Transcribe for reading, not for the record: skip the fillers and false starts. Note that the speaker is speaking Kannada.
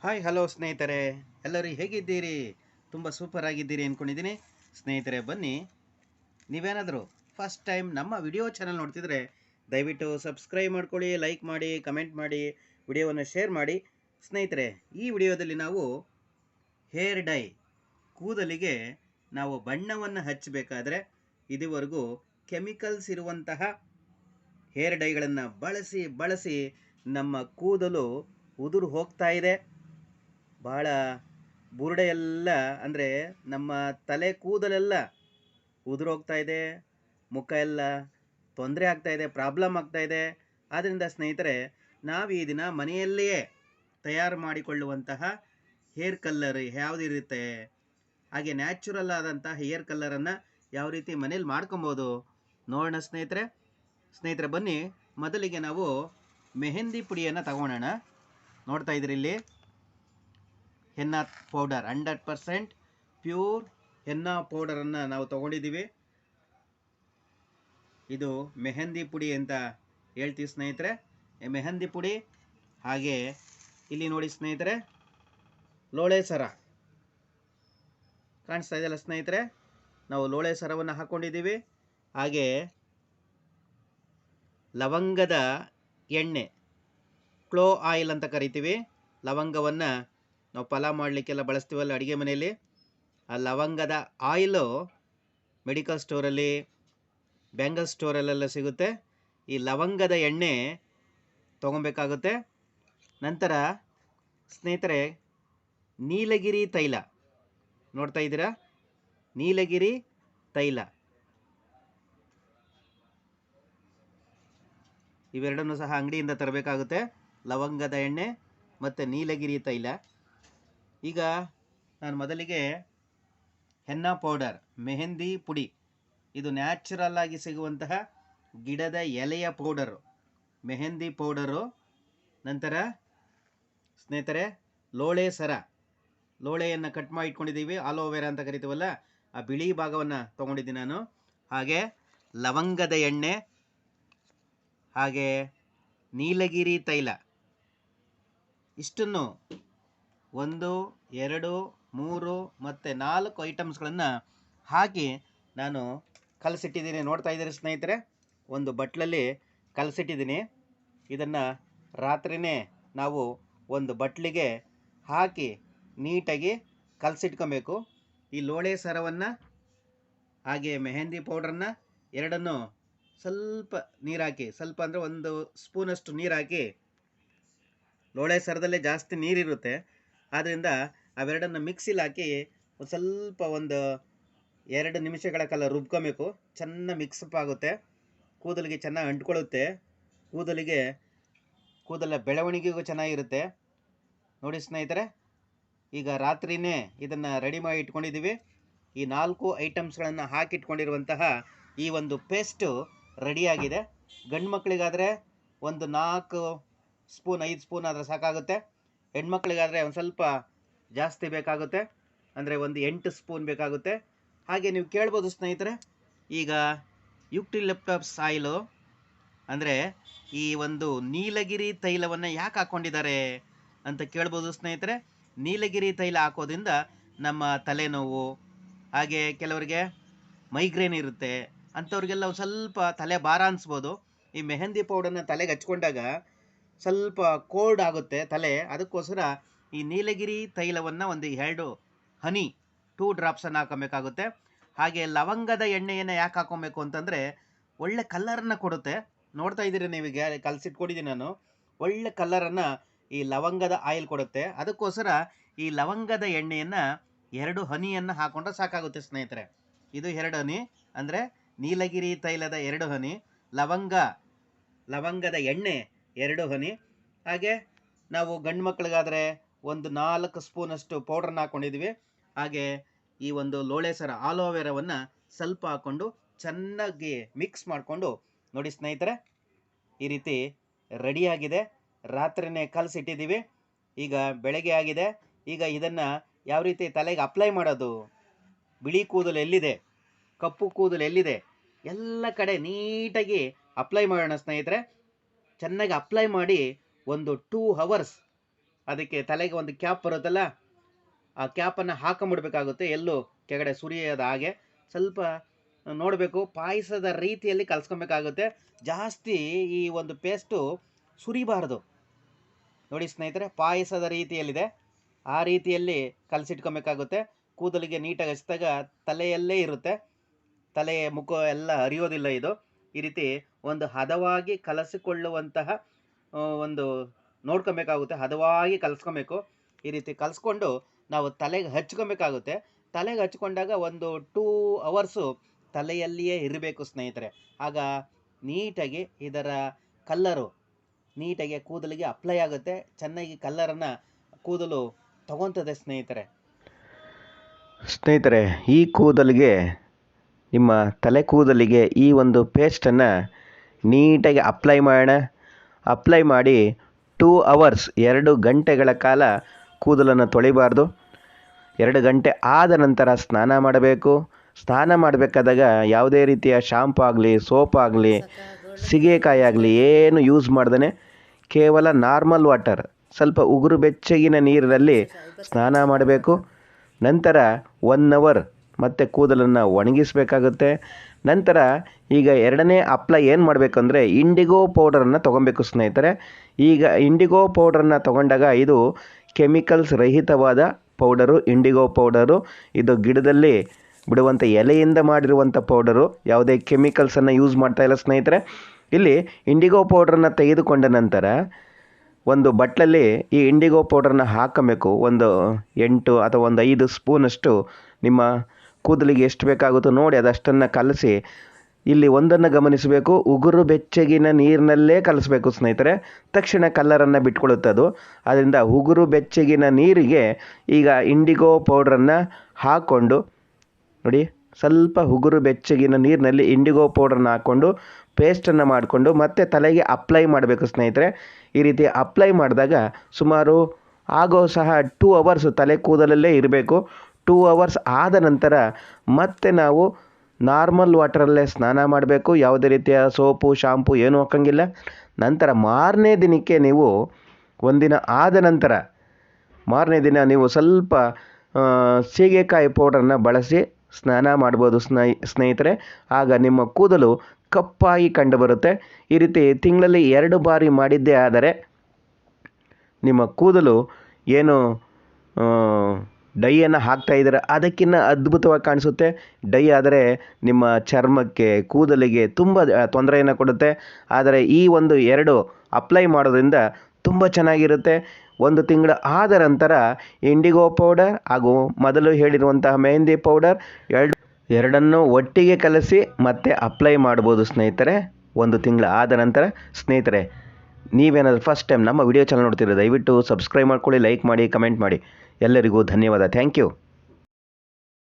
ಹಾಯ್ ಹಲೋ ಸ್ನೇಹಿತರೆ, ಎಲ್ಲರೂ ಹೇಗಿದ್ದೀರಿ? ತುಂಬ ಸೂಪರ್ ಆಗಿದ್ದೀರಿ ಅಂದ್ಕೊಂಡಿದ್ದೀನಿ. ಸ್ನೇಹಿತರೆ ಬನ್ನಿ, ನೀವೇನಾದರೂ ಫಸ್ಟ್ ಟೈಮ್ ನಮ್ಮ ವಿಡಿಯೋ ಚಾನಲ್ ನೋಡ್ತಿದ್ರೆ ದಯವಿಟ್ಟು ಸಬ್ಸ್ಕ್ರೈಬ್ ಮಾಡ್ಕೊಳ್ಳಿ, ಲೈಕ್ ಮಾಡಿ, ಕಮೆಂಟ್ ಮಾಡಿ, ವಿಡಿಯೋವನ್ನು ಶೇರ್ ಮಾಡಿ. ಸ್ನೇಹಿತರೆ, ಈ ವಿಡಿಯೋದಲ್ಲಿ ನಾವು ಹೇರ್ ಡೈ, ಕೂದಲಿಗೆ ನಾವು ಬಣ್ಣವನ್ನು ಹಚ್ಚಬೇಕಾದ್ರೆ ಇದುವರೆಗೂ ಕೆಮಿಕಲ್ಸ್ ಇರುವಂತಹ ಹೇರ್ ಡೈಗಳನ್ನು ಬಳಸಿ ಬಳಸಿ ನಮ್ಮ ಕೂದಲು ಉದುರು ಹೋಗ್ತಾ ಇದೆ. ಭಾಳ ಬುರುಡೆ ಎಲ್ಲ ಅಂದರೆ ನಮ್ಮ ತಲೆ ಕೂದಲೆಲ್ಲ ಉದುರೋಗ್ತಾ ಇದೆ, ಮುಖ ಎಲ್ಲ ತೊಂದರೆ ಆಗ್ತಾ ಇದೆ, ಪ್ರಾಬ್ಲಮ್ ಆಗ್ತಾ ಇದೆ. ಆದ್ದರಿಂದ ಸ್ನೇಹಿತರೆ, ನಾವು ಈ ದಿನ ಮನೆಯಲ್ಲಿಯೇ ತಯಾರು ಮಾಡಿಕೊಳ್ಳುವಂತಹ ಹೇರ್ ಕಲ್ಲರ್ ಯಾವುದಿರುತ್ತೆ, ಹಾಗೆ ನ್ಯಾಚುರಲ್ ಆದಂಥ ಹೇರ್ ಕಲ್ಲರನ್ನು ಯಾವ ರೀತಿ ಮನೇಲಿ ಮಾಡ್ಕೊಬೋದು ನೋಡೋಣ ಸ್ನೇಹಿತರೆ ಬನ್ನಿ, ಮೊದಲಿಗೆ ನಾವು ಮೆಹಂದಿ ಪುಡಿಯನ್ನು ತಗೊಳ್ಳೋಣ. ನೋಡ್ತಾ ಇದ್ದೀರಿ ಇಲ್ಲಿ ಹೆನ್ನಾ ಪೌಡರ್, 100% ಪ್ಯೂರ್ ಹೆನ್ನಾ ಪೌಡರನ್ನು ನಾವು ತೊಗೊಂಡಿದ್ದೀವಿ. ಇದು ಮೆಹಂದಿ ಪುಡಿ ಅಂತ ಹೇಳ್ತೀವಿ ಸ್ನೇಹಿತರೆ. ಮೆಹಂದಿ ಪುಡಿ, ಹಾಗೆ ಇಲ್ಲಿ ನೋಡಿ ಸ್ನೇಹಿತರೆ, ಲೋಳೆ ಸರ ಕಾಣಿಸ್ತಾ ಇದೆಯಲ್ಲ ಸ್ನೇಹಿತರೆ, ನಾವು ಲೋಳೆ ಸರವನ್ನು ಹಾಕ್ಕೊಂಡಿದ್ದೀವಿ. ಹಾಗೆ ಲವಂಗದ ಎಣ್ಣೆ, ಕ್ಲೋ ಆಯಿಲ್ ಅಂತ ಕರಿತೀವಿ. ಲವಂಗವನ್ನು ನಾವು ಪಲಾವ್ ಮಾಡಲಿಕ್ಕೆಲ್ಲ ಬಳಸ್ತೀವಲ್ಲ ಅಡುಗೆ ಮನೆಯಲ್ಲಿ, ಆ ಲವಂಗದ ಆಯಿಲು ಮೆಡಿಕಲ್ ಸ್ಟೋರಲ್ಲಿ, ಬ್ಯಾಂಗಲ್ ಸ್ಟೋರಲ್ಲೆಲ್ಲ ಸಿಗುತ್ತೆ. ಈ ಲವಂಗದ ಎಣ್ಣೆ ತೊಗೊಬೇಕಾಗುತ್ತೆ. ನಂತರ ಸ್ನೇಹಿತರೆ, ನೀಲಗಿರಿ ತೈಲ ನೋಡ್ತಾ ಇದ್ದೀರಾ, ನೀಲಗಿರಿ ತೈಲ, ಇವೆರಡನ್ನೂ ಸಹ ಅಂಗಡಿಯಿಂದ ತರಬೇಕಾಗುತ್ತೆ, ಲವಂಗದ ಎಣ್ಣೆ ಮತ್ತು ನೀಲಗಿರಿ ತೈಲ. ಈಗ ನಾನು ಮೊದಲಿಗೆ ಹೆನ್ನಾ ಪೌಡರ್, ಮೆಹಂದಿ ಪುಡಿ, ಇದು ನ್ಯಾಚುರಲ್ ಆಗಿ ಸಿಗುವಂತಹ ಗಿಡದ ಎಲೆಯ ಪೌಡರು, ಮೆಹಂದಿ ಪೌಡರು. ನಂತರ ಸ್ನೇಹಿತರೆ, ಲೋಳೆ ಸರ, ಲೋಳೆಯನ್ನು ಕಟ್ ಮಾಡಿ ಇಟ್ಕೊಂಡಿದ್ದೀವಿ, ಆಲೋವೆರಾ ಅಂತ ಕರಿತೀವಲ್ಲ, ಆ ಬಿಳಿ ಭಾಗವನ್ನು ತೊಗೊಂಡಿದ್ದೀನಿ ನಾನು. ಹಾಗೆ ಲವಂಗದ ಎಣ್ಣೆ, ಹಾಗೆ ನೀಲಗಿರಿ ತೈಲ, ಇಷ್ಟನ್ನು 1, 2, 3 ಮತ್ತು 4 ಐಟಮ್ಸ್ಗಳನ್ನು ಹಾಕಿ ನಾನು ಕಲಸಿಟ್ಟಿದ್ದೀನಿ. ನೋಡ್ತಾ ಇದ್ದೀರಿ ಸ್ನೇಹಿತರೆ, ಒಂದು ಬಟ್ಲಲ್ಲಿ ಕಲಸಿಟ್ಟಿದ್ದೀನಿ. ಇದನ್ನು ರಾತ್ರಿಯೇ ನಾವು ಒಂದು ಬಟ್ಲಿಗೆ ಹಾಕಿ ನೀಟಾಗಿ ಕಲಸಿಟ್ಕೊಬೇಕು. ಈ ಲೋಳೆ ಸರವನ್ನು ಹಾಗೆ ಮೆಹಂದಿ ಪೌಡ್ರನ್ನು ಎರಡನ್ನು ಸ್ವಲ್ಪ ನೀರು ಹಾಕಿ, ಸ್ವಲ್ಪ ಅಂದರೆ 1 ಸ್ಪೂನಷ್ಟು ನೀರು ಹಾಕಿ, ಲೋಳೆ ಸರದಲ್ಲೇ ಜಾಸ್ತಿ ನೀರಿರುತ್ತೆ, ಆದ್ದರಿಂದ ಅವೆರಡನ್ನು ಮಿಕ್ಸಿಲಿ ಹಾಕಿ ಸ್ವಲ್ಪ 2 ನಿಮಿಷಗಳ ಕಾಲ ರುಬ್ಕೊಬೇಕು. ಚೆನ್ನಾಗಿ ಮಿಕ್ಸಪ್ ಆಗುತ್ತೆ, ಕೂದಲಿಗೆ ಚೆನ್ನಾಗಿ ಅಂಟ್ಕೊಳ್ಳುತ್ತೆ, ಕೂದಲ ಬೆಳವಣಿಗೆಗೂ ಚೆನ್ನಾಗಿರುತ್ತೆ. ನೋಡಿ ಸ್ನೇಹಿತರೆ, ಈಗ ರಾತ್ರಿಯೇ ಇದನ್ನು ರೆಡಿ ಮಾಡಿ ಇಟ್ಕೊಂಡಿದ್ದೀವಿ. ಈ 4 ಐಟಮ್ಸ್ಗಳನ್ನು ಹಾಕಿಟ್ಕೊಂಡಿರುವಂತಹ ಈ ಒಂದು ಪೇಸ್ಟು ರೆಡಿಯಾಗಿದೆ. ಗಂಡು ಮಕ್ಕಳಿಗಾದರೆ ಒಂದು 4 ಸ್ಪೂನ್ 5 ಸ್ಪೂನ್ ಆದರೆ ಸಾಕಾಗುತ್ತೆ. ಹೆಣ್ಮಕ್ಳಿಗಾದರೆ ಒಂದು ಸ್ವಲ್ಪ ಜಾಸ್ತಿ ಬೇಕಾಗುತ್ತೆ, ಅಂದರೆ ಒಂದು 8 ಸ್ಪೂನ್ ಬೇಕಾಗುತ್ತೆ. ಹಾಗೆ ನೀವು ಕೇಳ್ಬೋದು ಸ್ನೇಹಿತರೆ, ಈಗ ಯುಕ್ಟಿಲಿಪ್ಟಸ್ ಆಯಿಲು ಅಂದರೆ ಈ ಒಂದು ನೀಲಗಿರಿ ತೈಲವನ್ನು ಯಾಕೆ ಹಾಕ್ಕೊಂಡಿದ್ದಾರೆ ಅಂತ ಕೇಳ್ಬೋದು ಸ್ನೇಹಿತರೆ. ನೀಲಗಿರಿ ತೈಲ ಹಾಕೋದ್ರಿಂದ ನಮ್ಮ ತಲೆನೋವು, ಹಾಗೆ ಕೆಲವರಿಗೆ ಮೈಗ್ರೇನ್ ಇರುತ್ತೆ ಅಂಥವ್ರಿಗೆಲ್ಲ ಒಂದು ಸ್ವಲ್ಪ ತಲೆ ಭಾರ ಅನಿಸ್ಬೋದು. ಈ ಮೆಹಂದಿ ಪೌಡರ್ನ ತಲೆಗೆ ಹಚ್ಕೊಂಡಾಗ ಸ್ವಲ್ಪ ಕೋಲ್ಡ್ ಆಗುತ್ತೆ ತಲೆ, ಅದಕ್ಕೋಸ್ಕರ ಈ ನೀಲಗಿರಿ ತೈಲವನ್ನು ಒಂದು 2 ಹನಿ 2 ಡ್ರಾಪ್ಸನ್ನು ಹಾಕೋಬೇಕಾಗುತ್ತೆ. ಹಾಗೆ ಲವಂಗದ ಎಣ್ಣೆಯನ್ನು ಯಾಕೆ ಹಾಕೊಬೇಕು ಅಂತಂದರೆ ಒಳ್ಳೆ ಕಲ್ಲರನ್ನು ಕೊಡುತ್ತೆ. ನೋಡ್ತಾ ಇದ್ದೀರಿ ನೀವೀಗ ಕಲಸಿಟ್ಕೊಂಡಿದ್ದೀನಿ ನಾನು, ಒಳ್ಳೆ ಕಲ್ಲರನ್ನು ಈ ಲವಂಗದ ಆಯಿಲ್ ಕೊಡುತ್ತೆ. ಅದಕ್ಕೋಸ್ಕರ ಈ ಲವಂಗದ ಎಣ್ಣೆಯನ್ನು 2 ಹನಿಯನ್ನು ಹಾಕೊಂಡ್ರೆ ಸಾಕಾಗುತ್ತೆ ಸ್ನೇಹಿತರೆ. ಇದು 2 ಹನಿ ಅಂದರೆ ನೀಲಗಿರಿ ತೈಲದ 2 ಹನಿ, ಲವಂಗದ ಎಣ್ಣೆ 2 ಹನಿ. ಹಾಗೆ ನಾವು ಗಂಡು ಮಕ್ಕಳಿಗಾದರೆ ಒಂದು 4 ಸ್ಪೂನಷ್ಟು ಪೌಡ್ರನ್ನ ಹಾಕ್ಕೊಂಡಿದ್ವಿ. ಹಾಗೆ ಈ ಒಂದು ಲೋಳೆ ಸರ, ಆಲೋವೆರಾವನ್ನು ಸ್ವಲ್ಪ ಹಾಕ್ಕೊಂಡು ಚೆನ್ನಾಗಿ ಮಿಕ್ಸ್ ಮಾಡಿಕೊಂಡು, ನೋಡಿ ಸ್ನೇಹಿತರೆ, ಈ ರೀತಿ ರೆಡಿಯಾಗಿದೆ. ರಾತ್ರಿಯೇ ಕಲಸಿಟ್ಟಿದ್ದೀವಿ, ಈಗ ಬೆಳಗ್ಗೆ ಆಗಿದೆ. ಈಗ ಇದನ್ನು ಯಾವ ರೀತಿ ತಲೆಗೆ ಅಪ್ಲೈ ಮಾಡೋದು, ಬಿಳಿ ಕೂದಲು ಎಲ್ಲಿದೆ, ಕಪ್ಪು ಕೂದಲು ಎಲ್ಲಿದೆ, ಎಲ್ಲ ಕಡೆ ನೀಟಾಗಿ ಅಪ್ಲೈ ಮಾಡೋಣ ಸ್ನೇಹಿತರೆ. ಚೆನ್ನಾಗಿ ಅಪ್ಲೈ ಮಾಡಿ ಒಂದು 2 ಅವರ್ಸ್ ಅದಕ್ಕೆ ತಲೆಗೆ ಒಂದು ಕ್ಯಾಪ್ ಬರುತ್ತಲ್ಲ, ಆ ಕ್ಯಾಪನ್ನು ಹಾಕೊಂಬಿಡ್ಬೇಕಾಗುತ್ತೆ, ಎಲ್ಲೂ ಕೆಳಗಡೆ ಸುರಿಯೋದು ಹಾಗೆ ಸ್ವಲ್ಪ ನೋಡಬೇಕು. ಪಾಯಸದ ರೀತಿಯಲ್ಲಿ ಕಲಿಸ್ಕೊಬೇಕಾಗುತ್ತೆ, ಜಾಸ್ತಿ ಈ ಒಂದು ಪೇಸ್ಟು ಸುರಿಬಾರ್ದು. ನೋಡಿ ಸ್ನೇಹಿತರೆ, ಪಾಯಸದ ರೀತಿಯಲ್ಲಿದೆ, ಆ ರೀತಿಯಲ್ಲಿ ಕಲಸಿಟ್ಕೊಬೇಕಾಗುತ್ತೆ. ಕೂದಲಿಗೆ ನೀಟಾಗಿ ಹಚ್ಚಿದಾಗ ತಲೆಯಲ್ಲೇ ಇರುತ್ತೆ, ತಲೆ ಮುಖ ಎಲ್ಲ ಹರಿಯೋದಿಲ್ಲ. ಇದು ಈ ರೀತಿ ಒಂದು ಹದವಾಗಿ ಕಲಸಿಕೊಳ್ಳುವಂತಹ ಒಂದು ನೋಡ್ಕೊಬೇಕಾಗುತ್ತೆ, ಹದವಾಗಿ ಕಲಿಸ್ಕೊಬೇಕು. ಈ ರೀತಿ ಕಲಿಸ್ಕೊಂಡು ನಾವು ತಲೆಗೆ ಹಚ್ಕೊಬೇಕಾಗುತ್ತೆ. ತಲೆಗೆ ಹಚ್ಕೊಂಡಾಗ ಒಂದು 2 ಅವರ್ಸು ತಲೆಯಲ್ಲಿಯೇ ಇರಬೇಕು ಸ್ನೇಹಿತರೆ. ಆಗ ನೀಟಾಗಿ ಇದರ ಕಲ್ಲರು ನೀಟಾಗಿ ಕೂದಲಿಗೆ ಅಪ್ಲೈ ಆಗುತ್ತೆ, ಚೆನ್ನಾಗಿ ಕಲ್ಲರನ್ನು ಕೂದಲು ತಗೊತದೆ ಸ್ನೇಹಿತರೆ. ಈ ಕೂದಲಿಗೆ, ನಿಮ್ಮ ತಲೆ ಕೂದಲಿಗೆ ಈ ಒಂದು ಪೇಸ್ಟನ್ನು ನೀಟಾಗಿ ಅಪ್ಲೈ ಮಾಡೋಣ. ಅಪ್ಲೈ ಮಾಡಿ 2 ಅವರ್ಸ್ 2 ಗಂಟೆಗಳ ಕಾಲ ಕೂದಲನ್ನು ತೊಳಿಬಾರ್ದು. 2 ಗಂಟೆ ಆದ ನಂತರ ಸ್ನಾನ ಮಾಡಬೇಕು. ಸ್ನಾನ ಮಾಡಬೇಕಾದಾಗ ಯಾವುದೇ ರೀತಿಯ ಶಾಂಪು ಆಗಲಿ, ಸೋಪ್ ಆಗಲಿ, ಸೀಗೆಕಾಯಿ ಆಗಲಿ ಏನು ಯೂಸ್ ಮಾಡ್ದೇ ಕೇವಲ ನಾರ್ಮಲ್ ವಾಟರ್, ಸ್ವಲ್ಪ ಉಗುರು ಬೆಚ್ಚಗಿನ ನೀರಿನಲ್ಲಿ ಸ್ನಾನ ಮಾಡಬೇಕು. ನಂತರ 1 ಅವರ್ ಮತ್ತೆ ಕೂದಲನ್ನು ಒಣಗಿಸಬೇಕಾಗುತ್ತೆ. ನಂತರ ಈಗ ಎರಡನೇ ಅಪ್ಲೈ ಏನು ಮಾಡಬೇಕಂದ್ರೆ ಇಂಡಿಗೋ ಪೌಡರನ್ನು ತೊಗೊಬೇಕು ಸ್ನೇಹಿತರೆ. ಈಗ ಇಂಡಿಗೋ ಪೌಡ್ರನ್ನು ತೊಗೊಂಡಾಗ ಇದು ಕೆಮಿಕಲ್ಸ್ ರಹಿತವಾದ ಪೌಡರು. ಇಂಡಿಗೋ ಪೌಡರು ಇದು ಗಿಡದಲ್ಲಿ ಬಿಡುವಂಥ ಎಲೆಯಿಂದ ಮಾಡಿರುವಂಥ ಪೌಡರು, ಯಾವುದೇ ಕೆಮಿಕಲ್ಸನ್ನು ಯೂಸ್ ಮಾಡ್ತಾ ಇಲ್ಲ ಸ್ನೇಹಿತರೆ. ಇಲ್ಲಿ ಇಂಡಿಗೋ ಪೌಡ್ರನ್ನು ತೆಗೆದುಕೊಂಡ ನಂತರ ಒಂದು ಬಟ್ಲಲ್ಲಿ ಈ ಇಂಡಿಗೋ ಪೌಡ್ರನ್ನ ಹಾಕಬೇಕು. ಒಂದು 8 ಅಥವಾ ಒಂದು 5 ಸ್ಪೂನಷ್ಟು ನಿಮ್ಮ ಕೂದಲಿಗೆ ಎಷ್ಟು ಬೇಕಾಗುತ್ತೋ ನೋಡಿ ಅದಷ್ಟನ್ನು ಕಲಸಿ. ಇಲ್ಲಿ ಒಂದನ್ನು ಗಮನಿಸಬೇಕು, ಉಗುರು ಬೆಚ್ಚಗಿನ ನೀರಿನಲ್ಲೇ ಕಲಿಸ್ಬೇಕು ಸ್ನೇಹಿತರೆ. ತಕ್ಷಣ ಕಲ್ಲರನ್ನು ಬಿಟ್ಕೊಳ್ಳುತ್ತೆ ಅದು. ಅದರಿಂದ ಉಗುರು ಬೆಚ್ಚಗಿನ ನೀರಿಗೆ ಈಗ ಇಂಡಿಗೋ ಪೌಡ್ರನ್ನು ಹಾಕ್ಕೊಂಡು ನೋಡಿ, ಸ್ವಲ್ಪ ಉಗುರು ಬೆಚ್ಚಗಿನ ನೀರಿನಲ್ಲಿ ಇಂಡಿಗೋ ಪೌಡ್ರನ್ನ ಹಾಕ್ಕೊಂಡು ಪೇಸ್ಟನ್ನು ಮಾಡಿಕೊಂಡು ಮತ್ತೆ ತಲೆಗೆ ಅಪ್ಲೈ ಮಾಡಬೇಕು ಸ್ನೇಹಿತರೆ. ಈ ರೀತಿ ಅಪ್ಲೈ ಮಾಡಿದಾಗ ಸುಮಾರು ಆಗೋ ಸಹ 2 ಅವರ್ಸ್ ತಲೆ ಕೂದಲಲ್ಲೇ ಇರಬೇಕು. 2 ಅವರ್ಸ್ ಆದ ನಂತರ ಮತ್ತೆ ನಾವು ನಾರ್ಮಲ್ ವಾಟರಲ್ಲೇ ಸ್ನಾನ ಮಾಡಬೇಕು. ಯಾವುದೇ ರೀತಿಯ ಸೋಪು, ಶಾಂಪು ಏನೂ ಹಾಕೋಂಗಿಲ್ಲ. ನಂತರ ಮಾರನೇ ದಿನಕ್ಕೆ ನೀವು, ಒಂದಿನ ಆದ ನಂತರ ಮಾರನೇ ದಿನ ನೀವು ಸ್ವಲ್ಪ ಸೀಗೆಕಾಯಿ ಪೌಡ್ರನ್ನು ಬಳಸಿ ಸ್ನಾನ ಮಾಡ್ಬೋದು ಸ್ನೇಹಿತರೆ. ಆಗ ನಿಮ್ಮ ಕೂದಲು ಕಪ್ಪಾಗಿ ಕಂಡುಬರುತ್ತೆ. ಈ ರೀತಿ ತಿಂಗಳಲ್ಲಿ 2 ಬಾರಿ ಮಾಡಿದ್ದೇ ಆದರೆ ನಿಮ್ಮ ಕೂದಲು ಏನು ಡೈಯನ್ನು ಹಾಕ್ತಾ ಇದ್ದಾರೆ ಅದಕ್ಕಿಂತ ಅದ್ಭುತವಾಗಿ ಕಾಣಿಸುತ್ತೆ. ಡೈ ಆದರೆ ನಿಮ್ಮ ಚರ್ಮಕ್ಕೆ, ಕೂದಲಿಗೆ ತುಂಬ ತೊಂದರೆಯನ್ನು ಕೊಡುತ್ತೆ. ಆದರೆ ಈ ಒಂದು 2 ಅಪ್ಲೈ ಮಾಡೋದ್ರಿಂದ ತುಂಬ ಚೆನ್ನಾಗಿರುತ್ತೆ. 1 ತಿಂಗಳು ಆದ ನಂತರ ಇಂಡಿಗೋ ಪೌಡರ್ ಹಾಗೂ ಮೊದಲು ಹೇಳಿರುವಂತಹ ಮೆಹಂದಿ ಪೌಡರ್ ಎರಡನ್ನೂ ಒಟ್ಟಿಗೆ ಕಲಸಿ ಮತ್ತೆ ಅಪ್ಲೈ ಮಾಡ್ಬೋದು ಸ್ನೇಹಿತರೆ 1 ತಿಂಗಳು ಆದ ನಂತರ. ಸ್ನೇಹಿತರೆ, ನೀವೇನಾದರೂ ಫಸ್ಟ್ ಟೈಮ್ ನಮ್ಮ ವಿಡಿಯೋ ಚಾನಲ್ ನೋಡ್ತಿರೋ ದಯವಿಟ್ಟು ಸಬ್ಸ್ಕ್ರೈಬ್ ಮಾಡ್ಕೊಳ್ಳಿ, ಲೈಕ್ ಮಾಡಿ, ಕಮೆಂಟ್ ಮಾಡಿ. ಎಲ್ಲರಿಗೂ ಧನ್ಯವಾದ. Thank you.